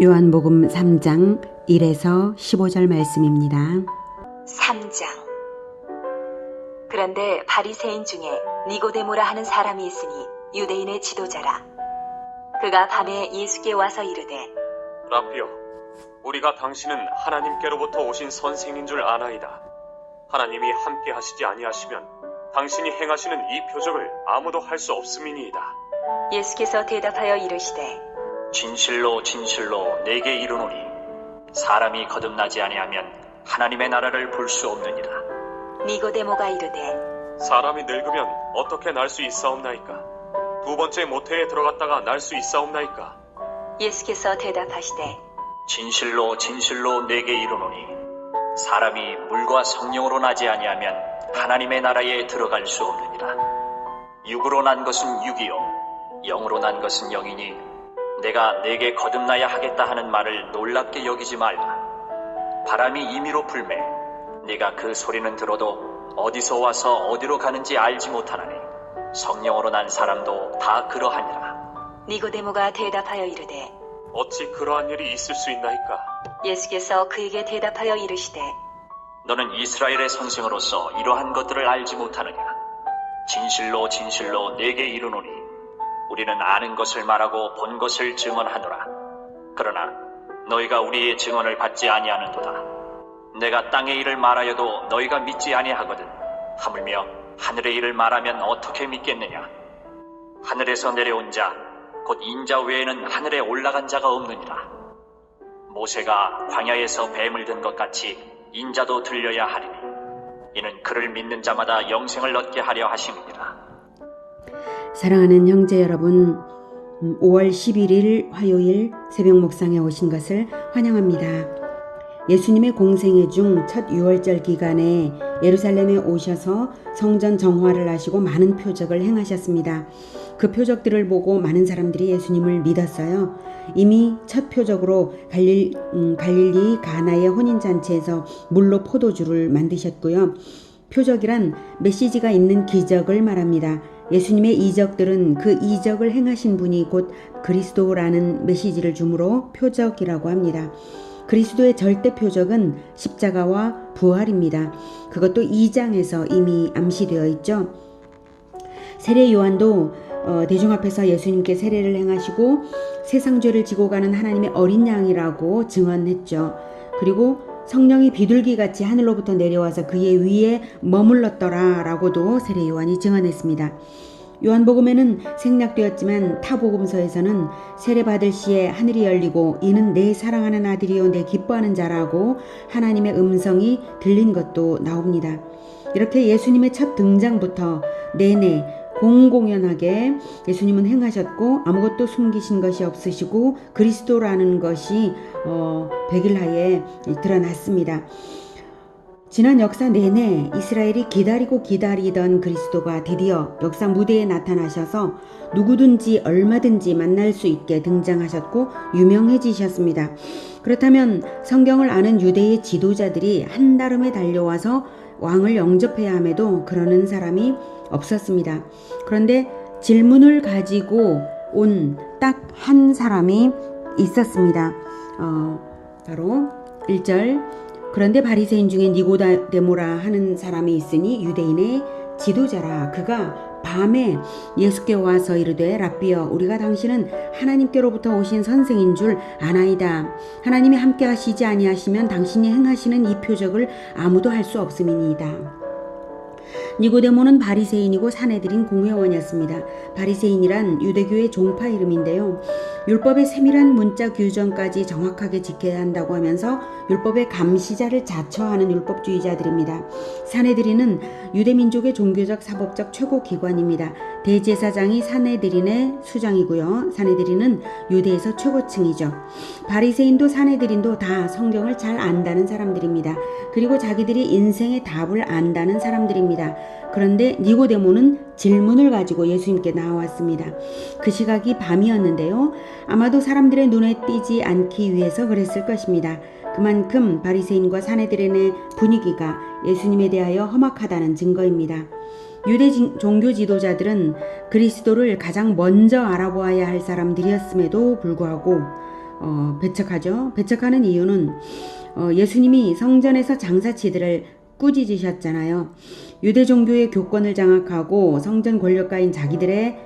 요한복음 3장 1에서 15절 말씀입니다. 3장. 그런데 바리새인 중에 니고데모라 하는 사람이 있으니 유대인의 지도자라. 그가 밤에 예수께 와서 이르되, 라피여, 우리가 당신은 하나님께로부터 오신 선생인 줄 아나이다. 하나님이 함께 하시지 아니하시면 당신이 행하시는 이 표적을 아무도 할 수 없음이니이다. 예수께서 대답하여 이르시되, 진실로 진실로 내게 이르노니 사람이 거듭나지 아니하면 하나님의 나라를 볼 수 없느니라. 니고데모가 이르되, 사람이 늙으면 어떻게 날 수 있사옵나이까? 두 번째 모태에 들어갔다가 날 수 있사옵나이까? 예수께서 대답하시되, 진실로 진실로 내게 이르노니 사람이 물과 성령으로 나지 아니하면 하나님의 나라에 들어갈 수 없느니라. 육으로 난 것은 육이요 영으로 난 것은 영이니 내가 내게 거듭나야 하겠다 하는 말을 놀랍게 여기지 말라. 바람이 임의로 불매 네가 그 소리는 들어도 어디서 와서 어디로 가는지 알지 못하나니 성령으로 난 사람도 다 그러하니라. 니고데모가 대답하여 이르되, 어찌 그러한 일이 있을 수 있나이까? 예수께서 그에게 대답하여 이르시되, 너는 이스라엘의 선생으로서 이러한 것들을 알지 못하느냐? 진실로 진실로 내게 이르노니 우리는 아는 것을 말하고 본 것을 증언하노라. 그러나 너희가 우리의 증언을 받지 아니하는도다. 내가 땅의 일을 말하여도 너희가 믿지 아니하거든. 하물며 하늘의 일을 말하면 어떻게 믿겠느냐? 하늘에서 내려온 자 곧 인자 외에는 하늘에 올라간 자가 없느니라. 모세가 광야에서 뱀을 든 것 같이 인자도 들려야 하리니 이는 그를 믿는 자마다 영생을 얻게 하려 하심이니라. 사랑하는 형제 여러분, 5월 11일 화요일 새벽 목상에 오신 것을 환영합니다. 예수님의 공생애 중 첫 유월절 기간에 예루살렘에 오셔서 성전 정화를 하시고 많은 표적을 행하셨습니다. 그 표적들을 보고 많은 사람들이 예수님을 믿었어요. 이미 첫 표적으로 갈릴리 가나의 혼인잔치에서 물로 포도주를 만드셨고요. 표적이란 메시지가 있는 기적을 말합니다. 예수님의 이적들은 그 이적을 행하신 분이 곧 그리스도라는 메시지를 주므로 표적이라고 합니다. 그리스도의 절대 표적은 십자가와 부활입니다. 그것도 2장에서 이미 암시되어 있죠. 세례 요한도 대중 앞에서 예수님께 세례를 행하시고 세상 죄를 지고 가는 하나님의 어린 양이라고 증언했죠. 그리고 성령이 비둘기같이 하늘로부터 내려와서 그의 위에 머물렀더라 라고도 세례 요한이 증언했습니다. 요한복음에는 생략되었지만 타복음서에서는 세례받을 시에 하늘이 열리고 이는 내 사랑하는 아들이요 내 기뻐하는 자라고 하나님의 음성이 들린 것도 나옵니다. 이렇게 예수님의 첫 등장부터 내내 공공연하게 예수님은 행하셨고 아무것도 숨기신 것이 없으시고 그리스도라는 것이 백일하에 드러났습니다. 지난 역사 내내 이스라엘이 기다리던 그리스도가 드디어 역사 무대에 나타나셔서 누구든지 얼마든지 만날 수 있게 등장하셨고 유명해지셨습니다. 그렇다면 성경을 아는 유대의 지도자들이 한달음에 달려와서 왕을 영접해야 함에도 그러는 사람이 없었습니다. 그런데 질문을 가지고 온 딱 한 사람이 있었습니다. 바로 1절 그런데 바리새인 중에 니고데모라 하는 사람이 있으니 유대인의 지도자라. 그가 밤에 예수께 와서 이르되, 라삐여, 우리가 당신은 하나님께로부터 오신 선생인 줄 아나이다. 하나님이 함께 하시지 아니하시면 당신이 행하시는 이 표적을 아무도 할 수 없음이니이다. 니고데모는 바리새인이고 사내들인 공회원이었습니다. 바리새인이란 유대교의 종파 이름인데요. 율법의 세밀한 문자 규정까지 정확하게 지켜야 한다고 하면서 율법의 감시자를 자처하는 율법주의자들입니다. 사내들인은 유대민족의 종교적 사법적 최고 기관입니다. 대제사장이 사내들인의 수장이고요. 사내들인은 유대에서 최고층이죠. 바리새인도 사내들인도 다 성경을 잘 안다는 사람들입니다. 그리고 자기들이 인생의 답을 안다는 사람들입니다. 그런데 니고데모는 질문을 가지고 예수님께 나왔습니다. 그 시각이 밤이었는데요. 아마도 사람들의 눈에 띄지 않기 위해서 그랬을 것입니다. 그만큼 바리새인과 사내들의 분위기가 예수님에 대하여 험악하다는 증거입니다. 유대 종교 지도자들은 그리스도를 가장 먼저 알아보아야 할 사람들이었음에도 불구하고 배척하죠. 배척하는 이유는 예수님이 성전에서 장사치들을 꾸짖으셨잖아요. 유대 종교의 교권을 장악하고 성전 권력가인 자기들의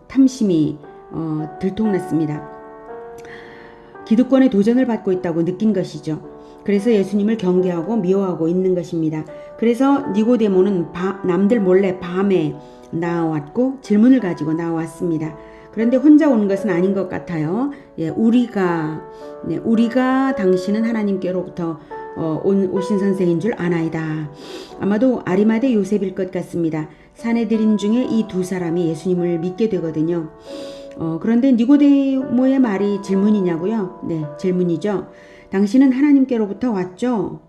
탐심이 들통났습니다. 기득권의 도전을 받고 있다고 느낀 것이죠. 그래서 예수님을 경계하고 미워하고 있는 것입니다. 그래서 니고데모는 남들 몰래 밤에 나왔고 질문을 가지고 나왔습니다. 그런데 혼자 오는 것은 아닌 것 같아요. 우리가 당신은 하나님께로부터 오신 선생인 줄 아나이다. 아마도 아리마대 요셉일 것 같습니다. 사내들인 중에 이 두 사람이 예수님을 믿게 되거든요. 그런데 니고데모의 말이 질문이냐고요? 네, 질문이죠. 당신은 하나님께로부터 왔죠?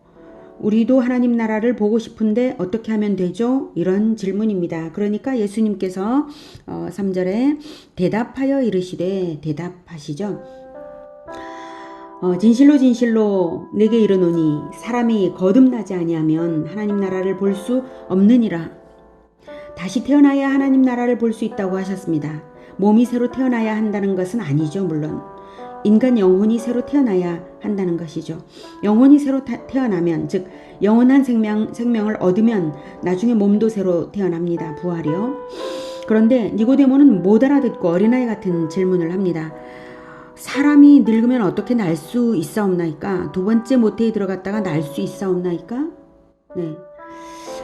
우리도 하나님 나라를 보고 싶은데 어떻게 하면 되죠? 이런 질문입니다. 그러니까 예수님께서 3절에 대답하여 이르시되 대답하시죠. 진실로 진실로 내게 이르노니 사람이 거듭나지 아니하면 하나님 나라를 볼 수 없느니라. 다시 태어나야 하나님 나라를 볼 수 있다고 하셨습니다. 몸이 새로 태어나야 한다는 것은 아니죠. 물론 인간 영혼이 새로 태어나야 한다는 것이죠. 영혼이 새로 태어나면 즉 영원한 생명을 얻으면 나중에 몸도 새로 태어납니다. 부활이요. 그런데 니고데모는 못 알아듣고 어린아이 같은 질문을 합니다. 사람이 늙으면 어떻게 날 수 있사옵나이까? 두 번째 모태에 들어갔다가 날 수 있사옵나이까? 네.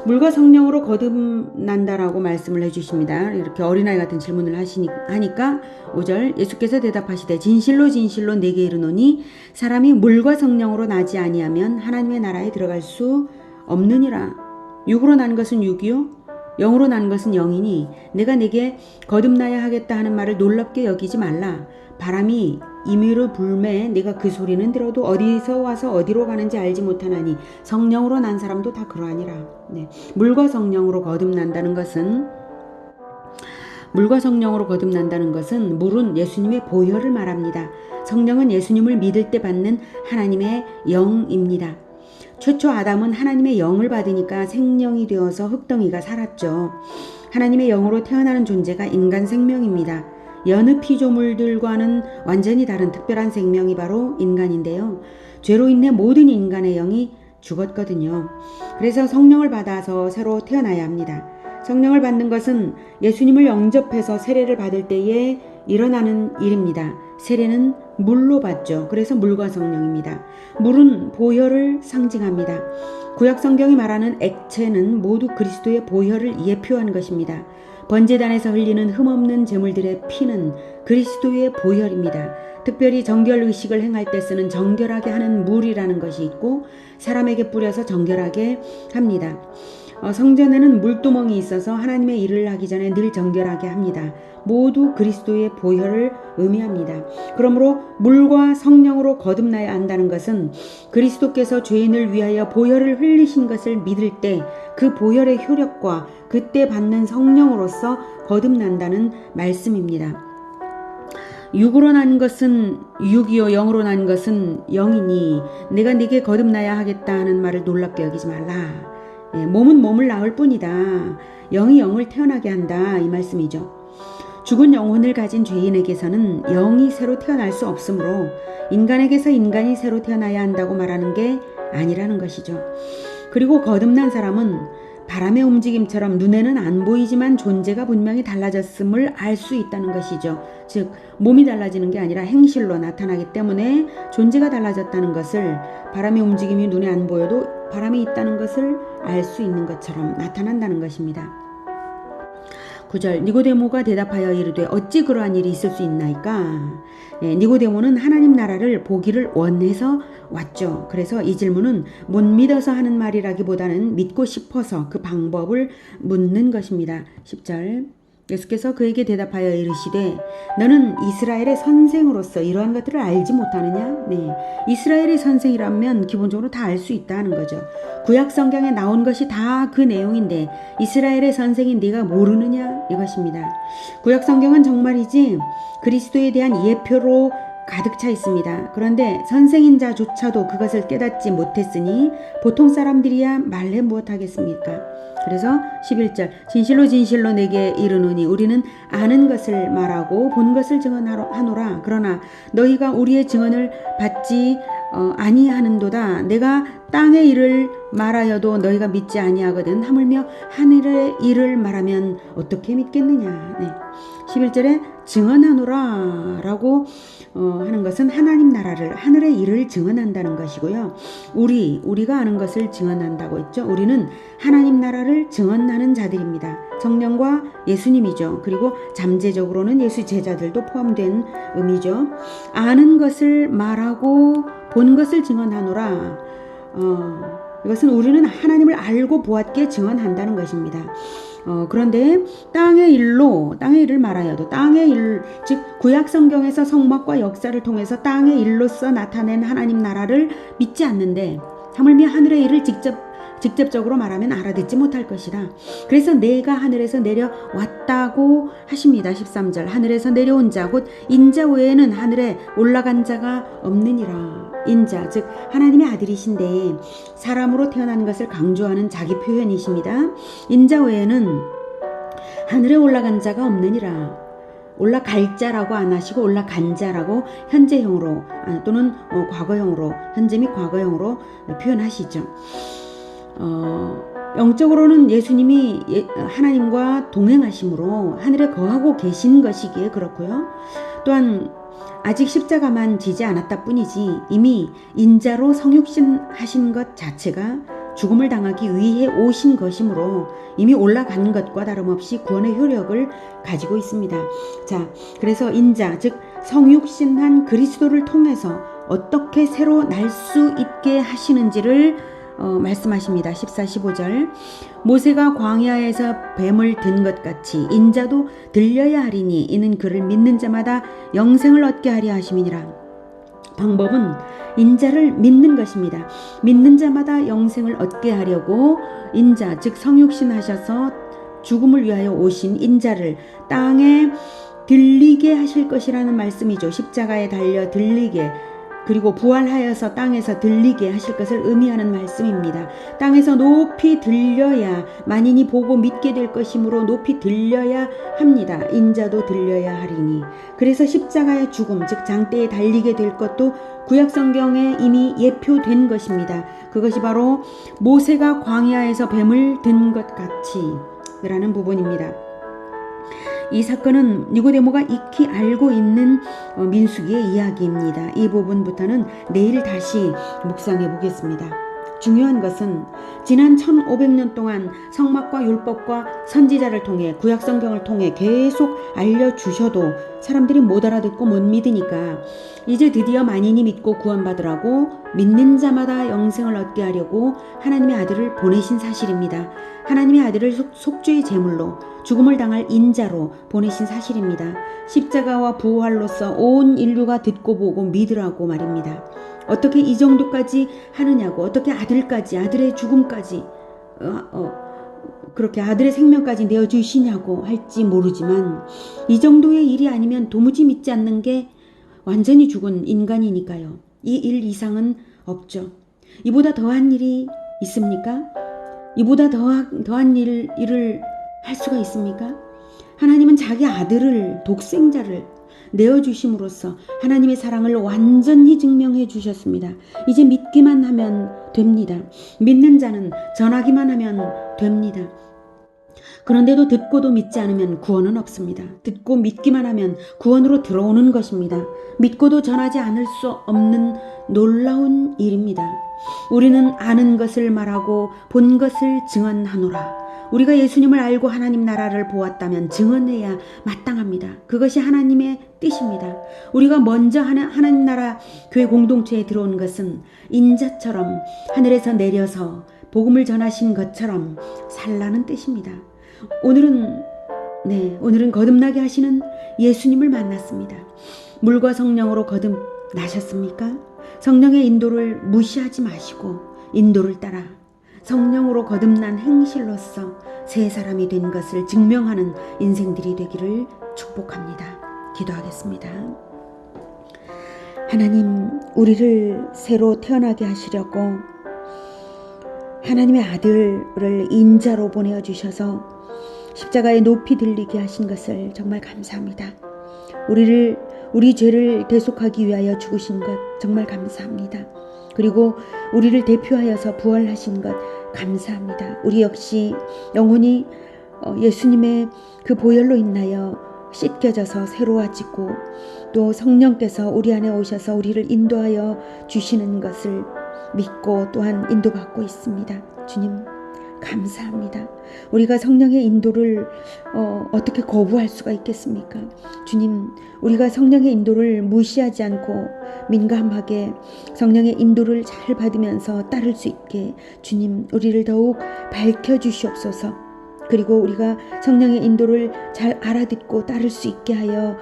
물과 성령으로 거듭난다라고 말씀을 해주십니다. 이렇게 어린아이 같은 질문을 하니까 5절 예수께서 대답하시되 진실로 진실로 내게 이르노니 사람이 물과 성령으로 나지 아니하면 하나님의 나라에 들어갈 수 없느니라. 육으로 난 것은 육이요 영으로 난 것은 영이니 내가 내게 거듭나야 하겠다 하는 말을 놀랍게 여기지 말라. 바람이 임의로 불매 내가 그 소리는 들어도 어디서 와서 어디로 가는지 알지 못하나니 성령으로 난 사람도 다 그러하니라. 네. 물과 성령으로 거듭난다는 것은 물은 예수님의 보혈을 말합니다. 성령은 예수님을 믿을 때 받는 하나님의 영입니다. 최초 아담은 하나님의 영을 받으니까 생명이 되어서 흙덩이가 살았죠. 하나님의 영으로 태어나는 존재가 인간 생명입니다. 여느 피조물들과는 완전히 다른 특별한 생명이 바로 인간인데요. 죄로 인해 모든 인간의 영이 죽었거든요. 그래서 성령을 받아서 새로 태어나야 합니다. 성령을 받는 것은 예수님을 영접해서 세례를 받을 때에 일어나는 일입니다. 세례는 물로 받죠. 그래서 물과 성령입니다. 물은 보혈을 상징합니다. 구약 성경이 말하는 액체는 모두 그리스도의 보혈을 예표한 것입니다. 번제단에서 흘리는 흠없는 제물들의 피는 그리스도의 보혈입니다. 특별히 정결 의식을 행할 때 쓰는 정결하게 하는 물이라는 것이 있고 사람에게 뿌려서 정결하게 합니다. 성전에는 물두멍이 있어서 하나님의 일을 하기 전에 늘 정결하게 합니다. 모두 그리스도의 보혈을 의미합니다. 그러므로 물과 성령으로 거듭나야 한다는 것은 그리스도께서 죄인을 위하여 보혈을 흘리신 것을 믿을 때 그 보혈의 효력과 그때 받는 성령으로서 거듭난다는 말씀입니다. 육으로 난 것은 육이요 영으로 난 것은 영이니 내가 네게 거듭나야 하겠다 하는 말을 놀랍게 여기지 말라. 몸은 몸을 낳을 뿐이다. 영이 영을 태어나게 한다. 이 말씀이죠. 죽은 영혼을 가진 죄인에게서는 영이 새로 태어날 수 없으므로 인간에게서 인간이 새로 태어나야 한다고 말하는 게 아니라는 것이죠. 그리고 거듭난 사람은 바람의 움직임처럼 눈에는 안 보이지만 존재가 분명히 달라졌음을 알 수 있다는 것이죠. 즉 몸이 달라지는 게 아니라 행실로 나타나기 때문에 존재가 달라졌다는 것을 바람의 움직임이 눈에 안 보여도 바람이 있다는 것을 알 수 있는 것처럼 나타난다는 것입니다. 9절 니고데모가 대답하여 이르되 어찌 그러한 일이 있을 수 있나이까? 니고데모는 하나님 나라를 보기를 원해서 왔죠. 그래서 이 질문은 못 믿어서 하는 말이라기보다는 믿고 싶어서 그 방법을 묻는 것입니다. 10절 예수께서 그에게 대답하여 이르시되 너는 이스라엘의 선생으로서 이러한 것들을 알지 못하느냐? 네, 이스라엘의 선생이라면 기본적으로 다 알 수 있다는 거죠. 구약 성경에 나온 것이 다 그 내용인데 이스라엘의 선생인 네가 모르느냐? 이것입니다. 구약 성경은 정말이지 그리스도에 대한 예표로 가득 차 있습니다. 그런데 선생인 자조차도 그것을 깨닫지 못했으니 보통 사람들이야 말해 무엇하겠습니까? 그래서 11절 진실로 진실로 내게 이르노니 우리는 아는 것을 말하고 본 것을 증언하노라. 그러나 너희가 우리의 증언을 받지 아니하는도다. 내가 땅의 일을 말하여도 너희가 믿지 아니하거든. 하물며 하늘의 일을 말하면 어떻게 믿겠느냐. 네. 11절에 증언하노라 라고 하는 것은 하나님 나라를, 하늘의 일을 증언한다는 것이고요. 우리가 아는 것을 증언한다고 했죠. 우리는 하나님 나라를 증언하는 자들입니다. 성령과 예수님이죠. 그리고 잠재적으로는 예수 제자들도 포함된 의미죠. 아는 것을 말하고 본 것을 증언하노라. 이것은 우리는 하나님을 알고 보았기에 증언한다는 것입니다. 그런데 땅의 일을 말하여도 땅의 일, 즉 구약 성경에서 성막과 역사를 통해서 땅의 일로서 나타낸 하나님 나라를 믿지 않는데 하물며 하늘의 일을 직접적으로 말하면 알아듣지 못할 것이다. 그래서 내가 하늘에서 내려왔다고 하십니다. 13절 하늘에서 내려온 자 곧 인자 외에는 하늘에 올라간 자가 없느니라. 인자 즉 하나님의 아들이신데 사람으로 태어난 것을 강조하는 자기 표현이십니다. 인자 외에는 하늘에 올라간 자가 없느니라. 올라갈 자라고 안 하시고 올라간 자라고 현재형으로 또는 과거형으로, 현재 및 과거형으로 표현하시죠. 영적으로는 예수님이 하나님과 동행하심으로 하늘에 거하고 계신 것이기에 그렇고요. 또한 아직 십자가만 지지 않았다 뿐이지 이미 인자로 성육신 하신 것 자체가 죽음을 당하기 위해 오신 것이므로 이미 올라간 것과 다름없이 구원의 효력을 가지고 있습니다. 자, 그래서 인자 즉 성육신한 그리스도를 통해서 어떻게 새로 날 수 있게 하시는지를 말씀하십니다. 14, 15절 모세가 광야에서 뱀을 든 것 같이 인자도 들려야 하리니 이는 그를 믿는 자마다 영생을 얻게 하려 하심이니라. 방법은 인자를 믿는 것입니다. 믿는 자마다 영생을 얻게 하려고 인자 즉 성육신 하셔서 죽음을 위하여 오신 인자를 땅에 들리게 하실 것이라는 말씀이죠. 십자가에 달려 들리게 그리고 부활하여서 땅에서 들리게 하실 것을 의미하는 말씀입니다. 땅에서 높이 들려야 만인이 보고 믿게 될 것이므로 높이 들려야 합니다. 인자도 들려야 하리니. 그래서 십자가의 죽음 즉 장대에 달리게 될 것도 구약성경에 이미 예표된 것입니다. 그것이 바로 모세가 광야에서 뱀을 든 것 같이 라는 부분입니다. 이 사건은 니고데모가 익히 알고 있는 민수기의 이야기입니다. 이 부분부터는 내일 다시 묵상해 보겠습니다. 중요한 것은 지난 1500년 동안 성막과 율법과 선지자를 통해 구약성경을 통해 계속 알려주셔도 사람들이 못 알아듣고 못 믿으니까 이제 드디어 만인이 믿고 구원받으라고 믿는 자마다 영생을 얻게 하려고 하나님의 아들을 보내신 사실입니다. 하나님의 아들을 속죄의 제물로 죽음을 당할 인자로 보내신 사실입니다. 십자가와 부활로서 온 인류가 듣고 보고 믿으라고 말입니다. 어떻게 이 정도까지 하느냐고, 어떻게 아들까지, 아들의 죽음까지, 그렇게 아들의 생명까지 내어주시냐고 할지 모르지만 이 정도의 일이 아니면 도무지 믿지 않는 게 완전히 죽은 인간이니까요. 이 일 이상은 없죠. 이보다 더한 일이 있습니까? 이보다 더한 일을 할 수가 있습니까? 하나님은 자기 아들을, 독생자를 내어주심으로써 하나님의 사랑을 완전히 증명해 주셨습니다. 이제 믿기만 하면 됩니다. 믿는 자는 전하기만 하면 됩니다. 그런데도 듣고도 믿지 않으면 구원은 없습니다. 듣고 믿기만 하면 구원으로 들어오는 것입니다. 믿고도 전하지 않을 수 없는 놀라운 일입니다. 우리는 아는 것을 말하고 본 것을 증언하노라. 우리가 예수님을 알고 하나님 나라를 보았다면 증언해야 마땅합니다. 그것이 하나님의 뜻입니다. 우리가 먼저 하나님 나라 교회 공동체에 들어온 것은 인자처럼 하늘에서 내려서 복음을 전하신 것처럼 살라는 뜻입니다. 오늘은 거듭나게 하시는 예수님을 만났습니다. 물과 성령으로 거듭나셨습니까? 성령의 인도를 무시하지 마시고 인도를 따라 성령으로 거듭난 행실로서 새 사람이 된 것을 증명하는 인생들이 되기를 축복합니다. 기도하겠습니다. 하나님, 우리를 새로 태어나게 하시려고 하나님의 아들을 인자로 보내어주셔서 십자가에 높이 들리게 하신 것을 정말 감사합니다. 우리 죄를 대속하기 위하여 죽으신 것 정말 감사합니다. 그리고 우리를 대표하여서 부활하신 것 감사합니다. 우리 역시 영혼이 예수님의 그 보혈로 인하여 씻겨져서 새로워지고 또 성령께서 우리 안에 오셔서 우리를 인도하여 주시는 것을 믿고 또한 인도받고 있습니다. 주님 감사합니다. 우리가 성령의 인도를 어떻게 거부할 수가 있겠습니까? 주님, 우리가 성령의 인도를 무시하지 않고 민감하게 성령의 인도를 잘 받으면서 따를 수 있게 주님, 우리를 더욱 밝혀주시옵소서. 그리고 우리가 성령의 인도를 잘 알아듣고 따를 수 있게 하여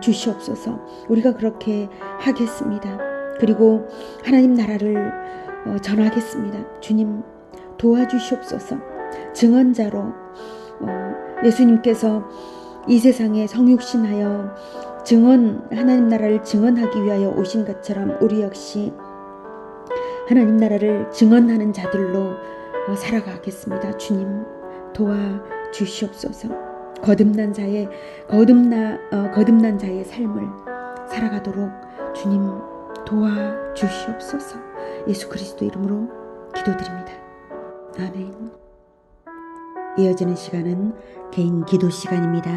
주시옵소서. 우리가 그렇게 하겠습니다. 그리고 하나님 나라를 전하겠습니다. 주님 도와주시옵소서. 증언자로 예수님께서 이 세상에 성육신하여 하나님 나라를 증언하기 위하여 오신 것처럼 우리 역시 하나님 나라를 증언하는 자들로 살아가겠습니다. 주님 도와주시옵소서. 거듭난 자의 삶을 살아가도록 주님 도와주시옵소서. 예수 그리스도 이름으로 기도드립니다. 아멘. 이어지는 시간은 개인 기도 시간입니다.